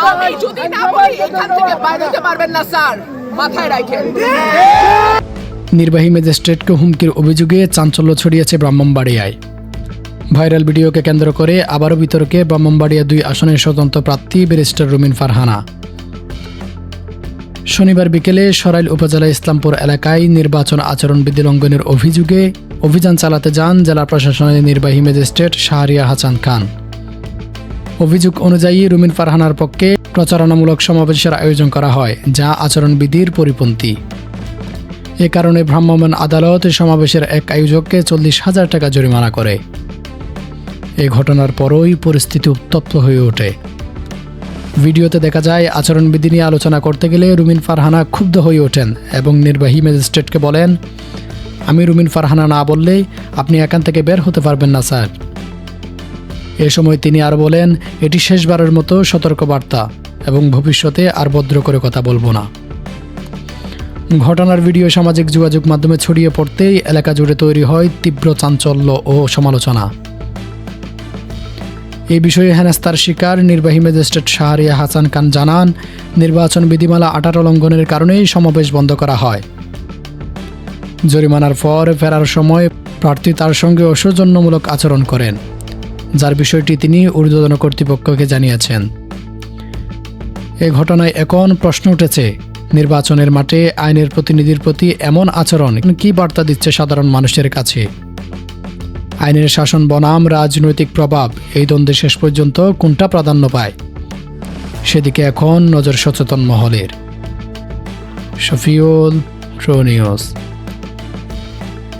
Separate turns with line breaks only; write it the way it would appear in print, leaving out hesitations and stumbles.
আমি যদি না বলি এখান থেকে বাইরে যেতে পারবেন না স্যার, মাথায় রাখেন।
নির্বাহী ম্যাজিস্ট্রেটকে হুমকির অভিযোগে চাঞ্চল্য ছড়িয়েছে ব্রাহ্মণবাড়িয়ায়। ভাইরাল ভিডিওকে কেন্দ্র করে আবারও বিতর্কে ব্রাহ্মণবাড়িয়া 2 আসনের স্বতন্ত্র প্রার্থী ব্যারিস্টার রুমিন ফারহানা। শনিবার বিকেলে সরাইল উপজেলা ইসলামপুর এলাকায় নির্বাচন আচরণবিধি লঙ্ঘনের অভিযোগে অভিযান চালাতে যান জেলা প্রশাসনের নির্বাহী ম্যাজিস্ট্রেট শাহরিয়ার হাসান খান। অভিযোগ অনুযায়ী রুমিন ফারহানার পক্ষে প্রচারণামূলক সমাবেশের আয়োজন করা হয়, যা আচরণবিধির পরিপন্থী। এ কারণে ভ্রাম্যমাণ আদালত সমাবেশের এক আয়োজককে 40,000 টাকা জরিমানা করে। এই ঘটনার পরই পরিস্থিতি উত্তপ্ত হয়ে ওঠে। ভিডিওতে দেখা যায় আচরণবিধি নিয়ে আলোচনা করতে গেলে রুমিন ফারহানা ক্ষুব্ধ হয়ে ওঠেন এবং নির্বাহী ম্যাজিস্ট্রেটকে বলেন, আমি রুমিন ফারহানা না বললে আপনি এখান থেকে বের হতে পারবেন না স্যার। এ সময় তিনি আর বলেন, এটি শেষবারের মতো সতর্কবার্তা এবং ভবিষ্যতে আর ভদ্র করে কথা বলবো না। ঘটনার ভিডিও সামাজিক যোগাযোগ মাধ্যমে ছড়িয়ে পড়তেই এলাকা জুড়ে তৈরি হয় তীব্র চাঞ্চল্য ও সমালোচনা। এই বিষয়ে হেনস্থার শিকার নির্বাহী ম্যাজিস্ট্রেট শাহরিয়ার হাসান খান জানান, নির্বাচন বিধিমালা 18 লঙ্ঘনের কারণেই সমাবেশ বন্ধ করা হয়। জরিমানার পর ফেরার সময় প্রার্থী তার সঙ্গে অসৌজন্যমূলক আচরণ করেন, যার বিষয়টি তিনি ঊর্ধ্বতন কর্তৃপক্ষকে জানিয়েছেন। এ ঘটনায় এখন প্রশ্ন উঠেছে, নির্বাচনের মাঠে আইনের প্রতিনিধির প্রতি এমন আচরণ কী বার্তা দিচ্ছে সাধারণ মানুষের কাছে? আইনের শাসন বনাম রাজনৈতিক প্রভাব, এই দ্বন্দ্বে শেষ পর্যন্ত কোনটা প্রাধান্য পায়? সেদিকে এখন নজর সচেতন মহলের। Shafiul, pro news.